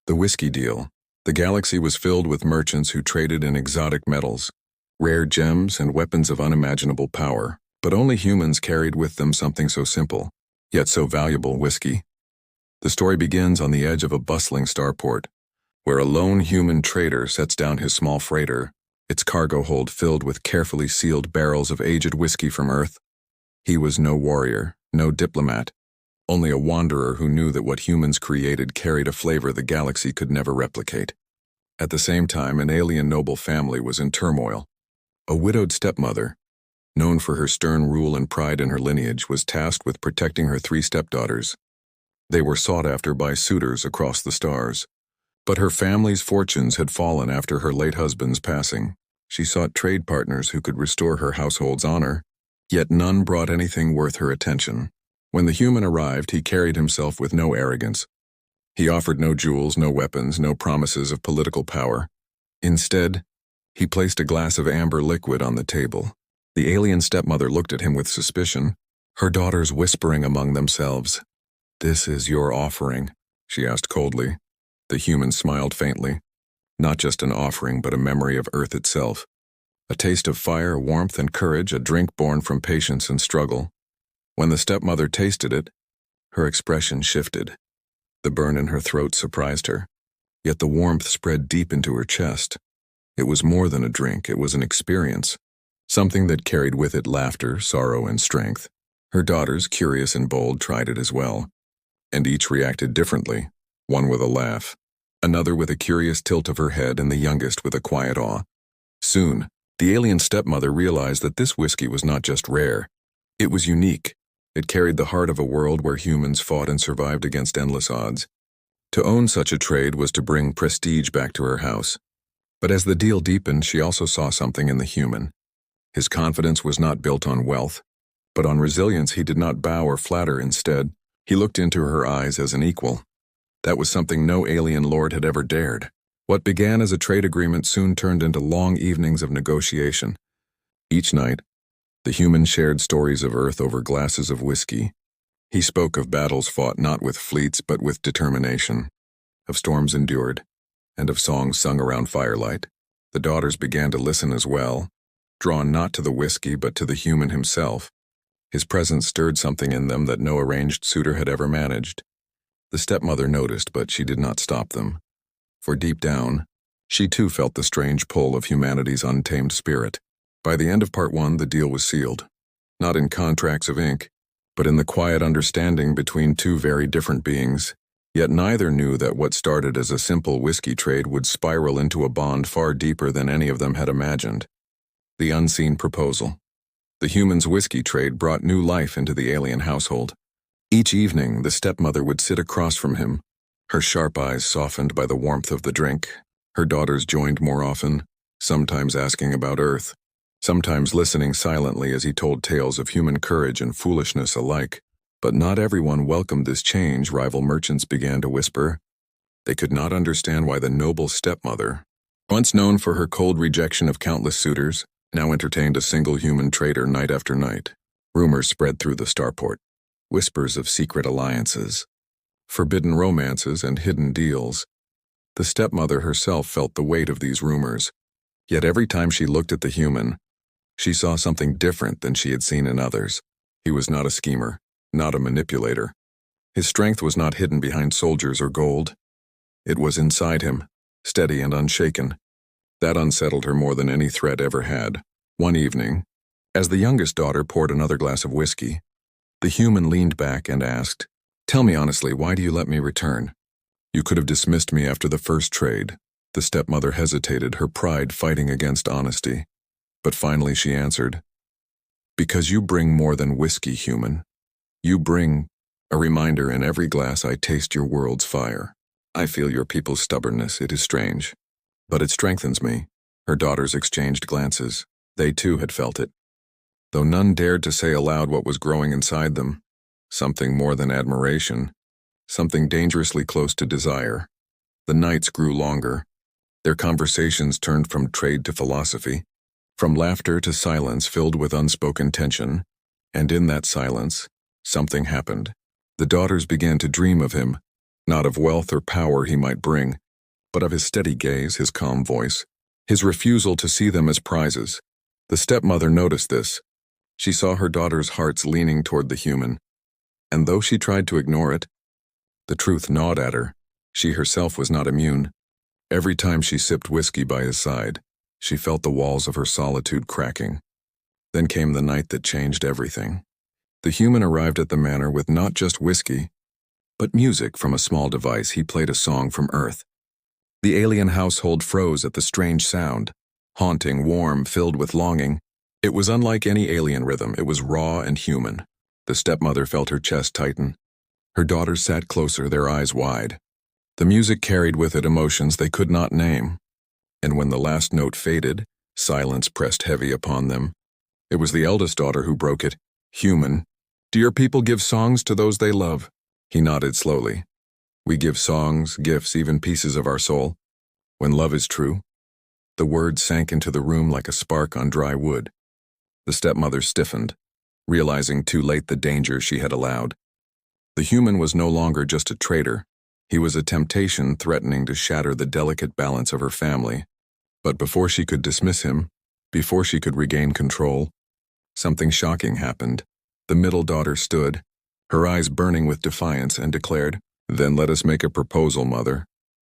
The whiskey deal. The galaxy was filled with merchants who traded in exotic metals, rare gems, and weapons of unimaginable power. But only humans carried with them something so simple, yet so valuable: whiskey. The story begins on the edge of a bustling starport, where a lone human trader sets down his small freighter, its cargo hold filled with carefully sealed barrels of aged whiskey from Earth. He was no warrior, no diplomat, only a wanderer who knew that what humans created carried a flavor the galaxy could never replicate. At the same time, an alien noble family was in turmoil. A widowed stepmother, known for her stern rule and pride in her lineage, was tasked with protecting her 3 stepdaughters. They were sought after by suitors across the stars. But her family's fortunes had fallen after her late husband's passing. She sought trade partners who could restore her household's honor, yet none brought anything worth her attention. When the human arrived, he carried himself with no arrogance. He offered no jewels, no weapons, no promises of political power. Instead, he placed a glass of amber liquid on the table. The alien stepmother looked at him with suspicion, her daughters whispering among themselves. "This is your offering?" she asked coldly. The human smiled faintly. Not just an offering, but a memory of Earth itself. A taste of fire, warmth, and courage, a drink born from patience and struggle. When the stepmother tasted it, her expression shifted. The burn in her throat surprised her, yet the warmth spread deep into her chest. It was more than a drink, it was an experience, something that carried with it laughter, sorrow, and strength. Her daughters, curious and bold, tried it as well, and each reacted differently, one with a laugh, another with a curious tilt of her head, and the youngest with a quiet awe. Soon, the alien stepmother realized that this whiskey was not just rare, it was unique. It carried the heart of a world where humans fought and survived against endless odds. To own such a trade was to bring prestige back to her house. But as the deal deepened, she also saw something in the human. His confidence was not built on wealth, but on resilience. He did not bow or flatter. Instead, he looked into her eyes as an equal. That was something no alien lord had ever dared. What began as a trade agreement soon turned into long evenings of negotiation. Each night, the human shared stories of Earth over glasses of whiskey. He spoke of battles fought not with fleets but with determination, of storms endured, and of songs sung around firelight. The daughters began to listen as well, drawn not to the whiskey but to the human himself. His presence stirred something in them that no arranged suitor had ever managed. The stepmother noticed, but she did not stop them. For deep down, she too felt the strange pull of humanity's untamed spirit. By the end of Part 1, the deal was sealed. Not in contracts of ink, but in the quiet understanding between two very different beings. Yet neither knew that what started as a simple whiskey trade would spiral into a bond far deeper than any of them had imagined. The unseen proposal. The human's whiskey trade brought new life into the alien household. Each evening, the stepmother would sit across from him, her sharp eyes softened by the warmth of the drink. Her daughters joined more often, sometimes asking about Earth, sometimes listening silently as he told tales of human courage and foolishness alike. But not everyone welcomed this change, rival merchants began to whisper. They could not understand why the noble stepmother, once known for her cold rejection of countless suitors, now entertained a single human trader night after night. Rumors spread through the starport, whispers of secret alliances, forbidden romances, and hidden deals. The stepmother herself felt the weight of these rumors, yet every time she looked at the human, she saw something different than she had seen in others. He was not a schemer, not a manipulator. His strength was not hidden behind soldiers or gold. It was inside him, steady and unshaken. That unsettled her more than any threat ever had. One evening, as the youngest daughter poured another glass of whiskey, the human leaned back and asked, "Tell me honestly, why do you let me return? You could have dismissed me after the first trade." The stepmother hesitated, her pride fighting against honesty. But finally she answered, "Because you bring more than whiskey, human. You bring a reminder. In every glass I taste your world's fire. I feel your people's stubbornness. It is strange, but it strengthens me." Her daughters exchanged glances. They too had felt it, though none dared to say aloud what was growing inside them. Something more than admiration, something dangerously close to desire. The nights grew longer. Their conversations turned from trade to philosophy, from laughter to silence filled with unspoken tension, and in that silence, something happened. The daughters began to dream of him, Not of wealth or power he might bring, but of his steady gaze, his calm voice, his refusal to see them as prizes. The stepmother noticed this. She saw her daughter's hearts leaning toward the human, and though she tried to ignore it, the truth gnawed at her. She herself was not immune. Every time she sipped whiskey by his side, she felt the walls of her solitude cracking. Then came the night that changed everything. The human arrived at the manor with not just whiskey, but music from a small device. He played a song from Earth. The alien household froze at the strange sound, haunting, warm, filled with longing. It was unlike any alien rhythm. It was raw and human. The stepmother felt her chest tighten. Her daughters sat closer, their eyes wide. The music carried with it emotions they could not name. And when the last note faded, silence pressed heavy upon them. It was the eldest daughter who broke it. "Human, do your people give songs to those they love?" He nodded slowly. "We give songs, gifts, even pieces of our soul. When love is true." The words sank into the room like a spark on dry wood. The stepmother stiffened, realizing too late the danger she had allowed. The human was no longer just a traitor. He was a temptation threatening to shatter the delicate balance of her family. But before she could dismiss him, before she could regain control, something shocking happened. The middle daughter stood, her eyes burning with defiance, and declared, "Then let us make a proposal, mother.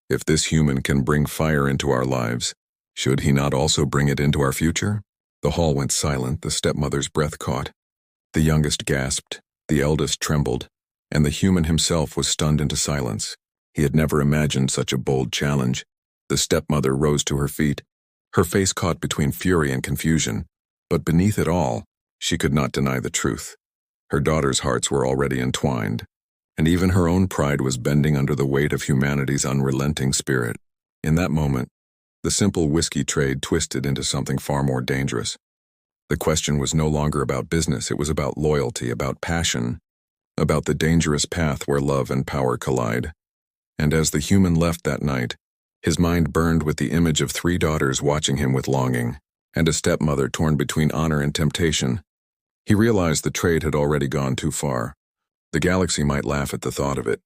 If this human can bring fire into our lives, should he not also bring it into our future?" The hall went silent, the stepmother's breath caught. The youngest gasped, the eldest trembled, and the human himself was stunned into silence. He had never imagined such a bold challenge. The stepmother rose to her feet, her face caught between fury and confusion, but beneath it all, she could not deny the truth. Her daughters' hearts were already entwined, and even her own pride was bending under the weight of humanity's unrelenting spirit. In that moment, the simple whiskey trade twisted into something far more dangerous. The question was no longer about business, it was about loyalty, about passion, about the dangerous path where love and power collide. And as the human left that night, his mind burned with the image of 3 daughters watching him with longing, and a stepmother torn between honor and temptation. He realized the trade had already gone too far. The galaxy might laugh at the thought of it,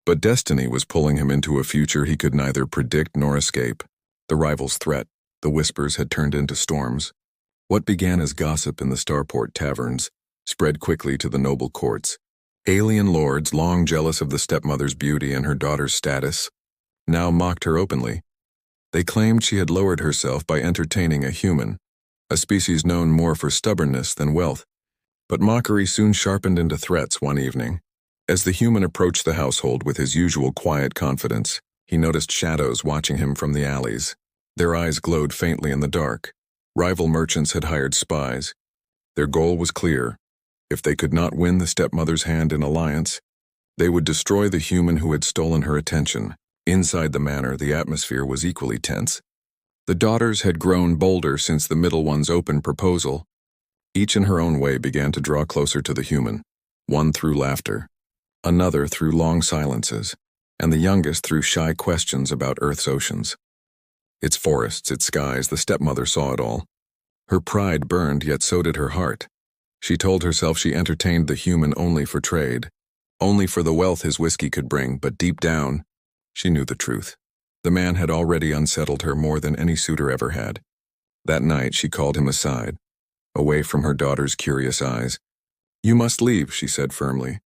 but destiny was pulling him into a future he could neither predict nor escape. The rival's threat, the whispers, had turned into storms. What began as gossip in the starport taverns spread quickly to the noble courts. Alien lords, long jealous of the stepmother's beauty and her daughter's status, now mocked her openly. They claimed she had lowered herself by entertaining a human, a species known more for stubbornness than wealth. But mockery soon sharpened into threats one evening. As the human approached the household with his usual quiet confidence, he noticed shadows watching him from the alleys. Their eyes glowed faintly in the dark. Rival merchants had hired spies. Their goal was clear. If they could not win the stepmother's hand in alliance, they would destroy the human who had stolen her attention. Inside the manor, the atmosphere was equally tense. The daughters had grown bolder since the middle one's open proposal. Each in her own way began to draw closer to the human, one through laughter, another through long silences, and the youngest through shy questions about Earth's oceans. Its forests, its skies, the stepmother saw it all. Her pride burned, yet so did her heart. She told herself she entertained the human only for trade, only for the wealth his whiskey could bring, but deep down, she knew the truth. The man had already unsettled her more than any suitor ever had. That night she called him aside, away from her daughter's curious eyes. "You must leave," she said firmly.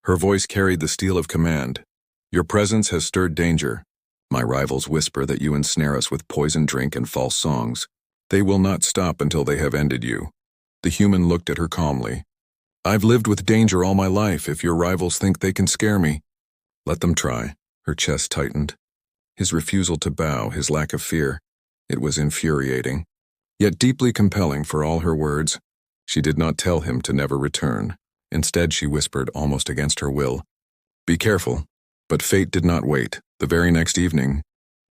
Her voice carried the steel of command. "Your presence has stirred danger. My rivals whisper that you ensnare us with poisoned drink and false songs. They will not stop until they have ended you." The human looked at her calmly. "I've lived with danger all my life. If your rivals think they can scare me, let them try." Her chest tightened. His refusal to bow, his lack of fear, it was infuriating, yet deeply compelling for all her words. She did not tell him to never return. Instead, she whispered, almost against her will, "Be careful." But fate did not wait. The very next evening,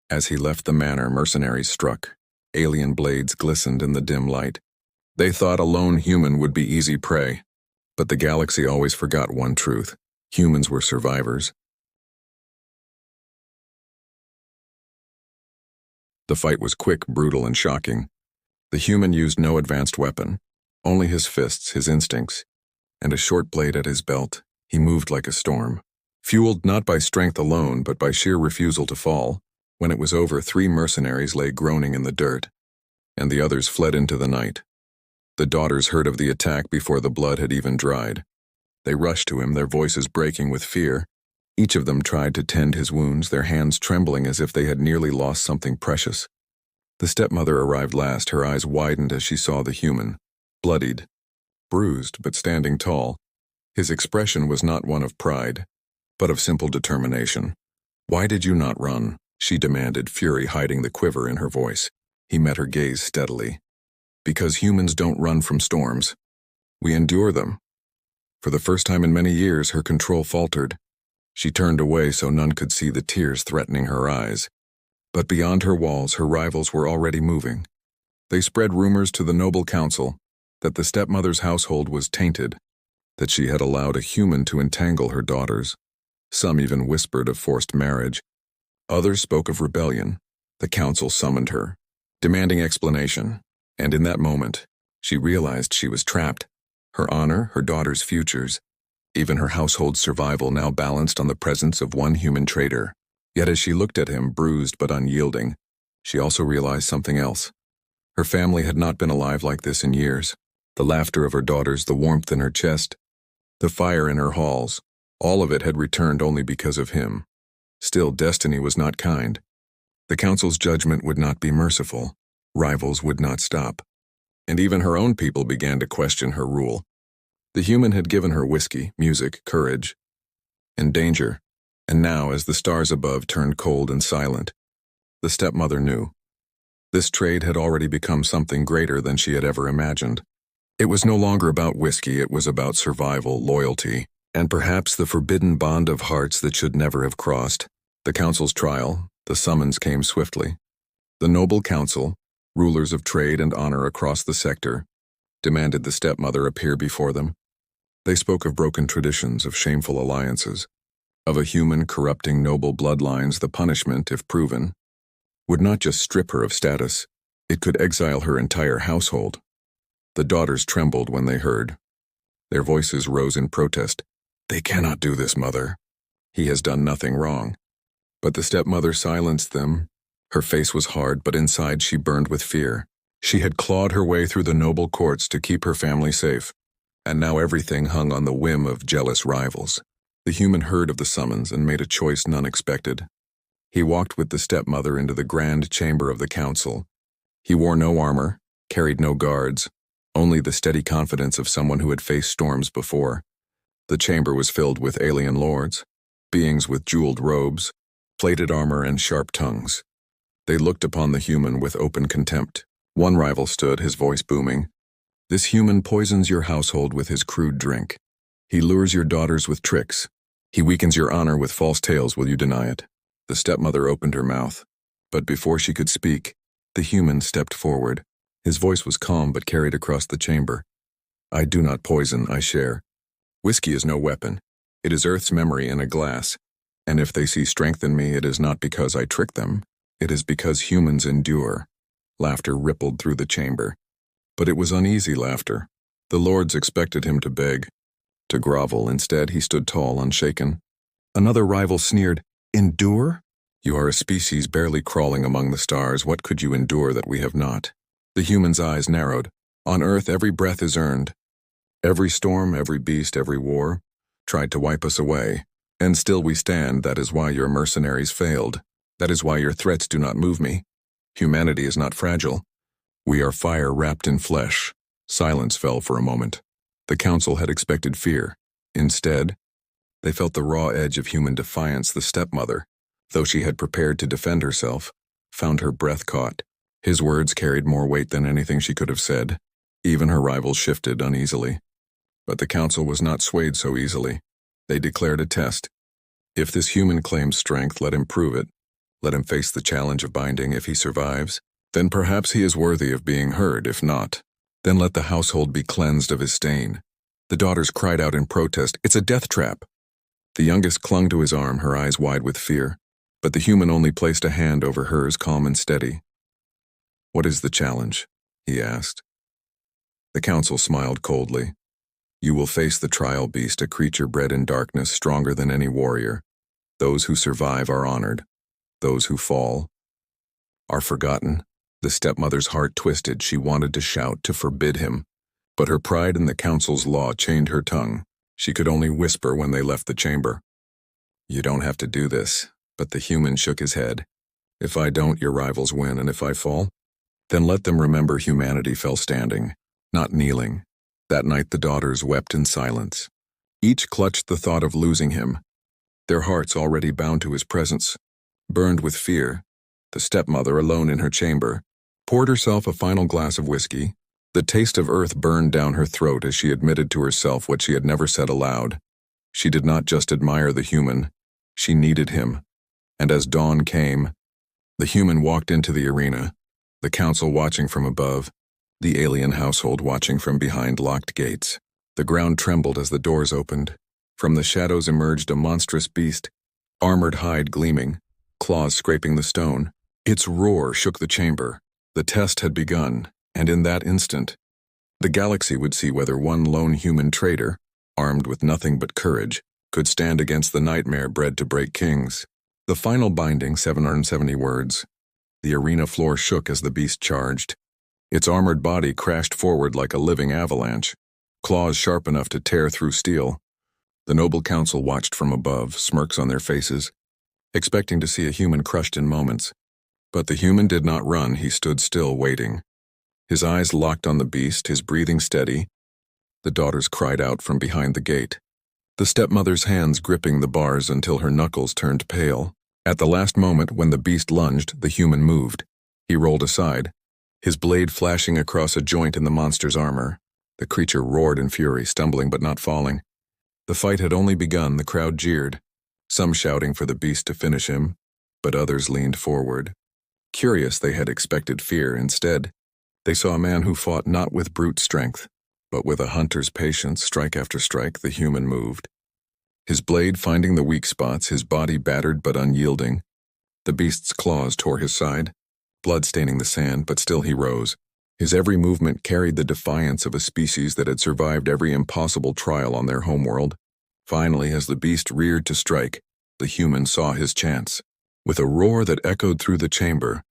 as he left the manor, mercenaries struck. Alien blades glistened in the dim light. They thought a lone human would be easy prey. But the galaxy always forgot one truth. Humans were survivors. The fight was quick, brutal, and shocking. The human used no advanced weapon, only his fists, his instincts, and a short blade at his belt. He moved like a storm, Fueled not by strength alone, but by sheer refusal to fall, when it was over, 3 mercenaries lay groaning in the dirt, and the others fled into the night. The daughters heard of the attack before the blood had even dried. They rushed to him, their voices breaking with fear. Each of them tried to tend his wounds, their hands trembling as if they had nearly lost something precious. The stepmother arrived last, her eyes widened as she saw the human, bloodied, bruised, but standing tall. His expression was not one of pride, but of simple determination. "Why did you not run?" she demanded, fury hiding the quiver in her voice. He met her gaze steadily. "Because humans don't run from storms. We endure them." For the first time in many years, her control faltered. She turned away so none could see the tears threatening her eyes. But beyond her walls, her rivals were already moving. They spread rumors to the noble council that the stepmother's household was tainted, that she had allowed a human to entangle her daughters. Some even whispered of forced marriage. Others spoke of rebellion. The council summoned her, demanding explanation, and in that moment, she realized she was trapped. Her honor, her daughters' futures, even her household's survival now balanced on the presence of one human traitor. Yet as she looked at him, bruised but unyielding, she also realized something else. Her family had not been alive like this in years. The laughter of her daughters, the warmth in her chest, the fire in her halls, all of it had returned only because of him. Still, destiny was not kind. The council's judgment would not be merciful. Rivals would not stop. And even her own people began to question her rule. The human had given her whiskey, music, courage, and danger. And now, as the stars above turned cold and silent, the stepmother knew. This trade had already become something greater than she had ever imagined. It was no longer about whiskey, it was about survival, loyalty, and perhaps the forbidden bond of hearts that should never have crossed. The council's trial, the summons came swiftly. The noble council, rulers of trade and honor across the sector, demanded the stepmother appear before them. They spoke of broken traditions, of shameful alliances, of a human corrupting noble bloodlines. The punishment, if proven, would not just strip her of status, it could exile her entire household. The daughters trembled when they heard. Their voices rose in protest. "They cannot do this, mother. He has done nothing wrong." But the stepmother silenced them. Her face was hard, but inside she burned with fear. She had clawed her way through the noble courts to keep her family safe, and now everything hung on the whim of jealous rivals. The human heard of the summons and made a choice none expected. He walked with the stepmother into the grand chamber of the council. He wore no armor, carried no guards, only the steady confidence of someone who had faced storms before. The chamber was filled with alien lords, beings with jeweled robes, plated armor, and sharp tongues. They looked upon the human with open contempt. One rival stood, his voice booming. "This human poisons your household with his crude drink. He lures your daughters with tricks. He weakens your honor with false tales. Will you deny it?" The stepmother opened her mouth, but before she could speak, the human stepped forward. His voice was calm but carried across the chamber. "I do not poison, I share. Whiskey is no weapon. It is Earth's memory in a glass. And if they see strength in me, it is not because I trick them. It is because humans endure." Laughter rippled through the chamber. But it was uneasy laughter. The lords expected him to beg, to grovel. Instead, he stood tall, unshaken. Another rival sneered, "Endure? You are a species barely crawling among the stars. What could you endure that we have not?" The human's eyes narrowed. On Earth, every breath is earned. Every storm, every beast, every war tried to wipe us away. And still we stand. That is why your mercenaries failed. That is why your threats do not move me. Humanity is not fragile. We are fire wrapped in flesh. Silence fell for a moment. The council had expected fear. Instead, they felt the raw edge of human defiance. The stepmother, though she had prepared to defend herself, found her breath caught. His words carried more weight than anything she could have said. Even her rivals shifted uneasily. But the council was not swayed so easily. They declared a test. If this human claims strength, let him prove it. Let him face the challenge of binding. If he survives, then perhaps he is worthy of being heard. If not, then let the household be cleansed of his stain. The daughters cried out in protest, "It's a death trap!" The youngest clung to his arm, her eyes wide with fear. But the human only placed a hand over hers, calm and steady. "What is the challenge?" he asked. The council smiled coldly. You will face the trial beast, a creature bred in darkness, stronger than any warrior. Those who survive are honored. Those who fall are forgotten. The stepmother's heart twisted. She wanted to shout, to forbid him. But her pride in the council's law chained her tongue. She could only whisper when they left the chamber. You don't have to do this. But the human shook his head. If I don't, your rivals win, and if I fall, then let them remember humanity fell standing, not kneeling. That night the daughters wept in silence. Each clutched the thought of losing him. Their hearts already bound to his presence, burned with fear. The stepmother, alone in her chamber, poured herself a final glass of whiskey. The taste of earth burned down her throat as she admitted to herself what she had never said aloud. She did not just admire the human, she needed him. And as dawn came, the human walked into the arena, the council watching from above, the alien household watching from behind locked gates. The ground trembled as the doors opened. From the shadows emerged a monstrous beast, armored hide gleaming, claws scraping the stone. Its roar shook the chamber. The test had begun, and in that instant, the galaxy would see whether one lone human traitor, armed with nothing but courage, could stand against the nightmare bred to break kings. The final binding, 770 words. The arena floor shook as the beast charged. Its armored body crashed forward like a living avalanche, claws sharp enough to tear through steel. The noble council watched from above, smirks on their faces, expecting to see a human crushed in moments. But the human did not run, he stood still, waiting. His eyes locked on the beast, his breathing steady. The daughters cried out from behind the gate, the stepmother's hands gripping the bars until her knuckles turned pale. At the last moment, when the beast lunged, the human moved. He rolled aside, his blade flashing across a joint in the monster's armor. The creature roared in fury, stumbling but not falling. The fight had only begun. The crowd jeered, some shouting for the beast to finish him, but others leaned forward. Curious, they had expected fear. Instead, they saw a man who fought not with brute strength, but with a hunter's patience. Strike after strike, the human moved. His blade finding the weak spots, his body battered but unyielding. The beast's claws tore his side, blood staining the sand, but still he rose. His every movement carried the defiance of a species that had survived every impossible trial on their homeworld. Finally, as the beast reared to strike, the human saw his chance. With a roar that echoed through the chamber,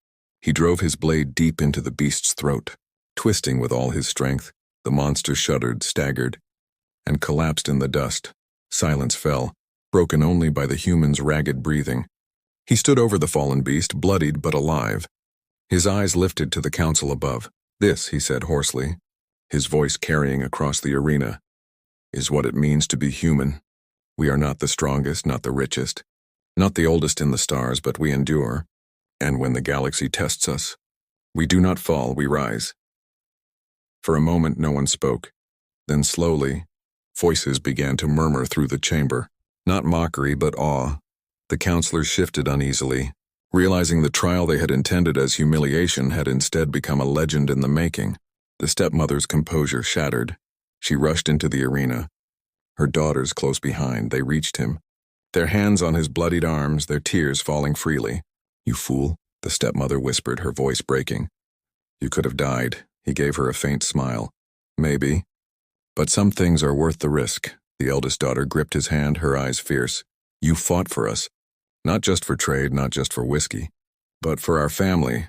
he drove his blade deep into the beast's throat. Twisting with all his strength, the monster shuddered, staggered, and collapsed in the dust. Silence fell, broken only by the human's ragged breathing. He stood over the fallen beast, bloodied but alive. His eyes lifted to the council above. This, he said hoarsely, his voice carrying across the arena, is what it means to be human. We are not the strongest, not the richest, not the oldest in the stars, but we endure. And when the galaxy tests us, we do not fall, we rise. For a moment no one spoke. Then slowly, voices began to murmur through the chamber. Not mockery, but awe. The counselors shifted uneasily, realizing the trial they had intended as humiliation had instead become a legend in the making. The stepmother's composure shattered. She rushed into the arena. Her daughters close behind, they reached him, their hands on his bloodied arms, their tears falling freely. You fool, the stepmother whispered, her voice breaking. You could have died. He gave her a faint smile. Maybe. But some things are worth the risk. The eldest daughter gripped his hand, her eyes fierce. You fought for us. Not just for trade, not just for whiskey, but for our family.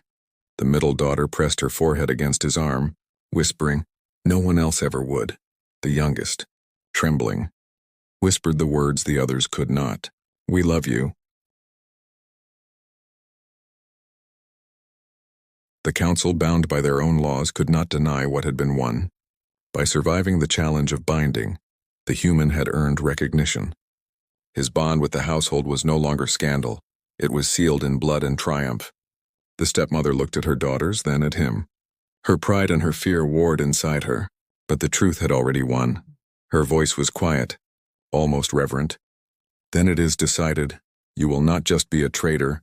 The middle daughter pressed her forehead against his arm, whispering, no one else ever would. The youngest, trembling, whispered the words the others could not. We love you. The council, bound by their own laws, could not deny what had been won. By surviving the challenge of binding, the human had earned recognition. His bond with the household was no longer scandal. It was sealed in blood and triumph. The stepmother looked at her daughters, then at him. Her pride and her fear warred inside her, but the truth had already won. Her voice was quiet, almost reverent. Then it is decided, you will not just be a traitor,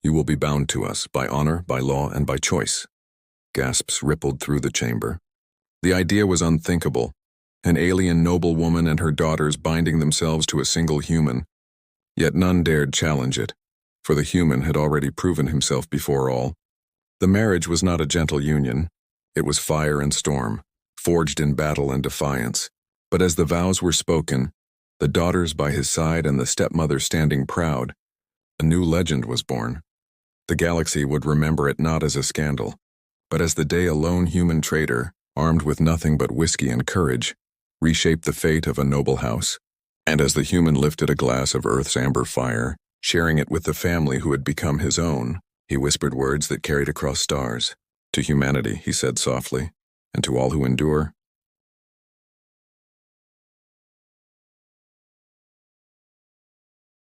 you will be bound to us by honor, by law, and by choice. Gasps rippled through the chamber. The idea was unthinkable. An alien noblewoman and her daughters binding themselves to a single human. Yet none dared challenge it, for the human had already proven himself before all. The marriage was not a gentle union. It was fire and storm, forged in battle and defiance. But as the vows were spoken, the daughters by his side and the stepmother standing proud, a new legend was born. The galaxy would remember it not as a scandal, but as the day a lone human trader, armed with nothing but whiskey and courage, reshaped the fate of a noble house. And as the human lifted a glass of Earth's amber fire, sharing it with the family who had become his own, he whispered words that carried across stars. To humanity, he said softly, and to all who endure,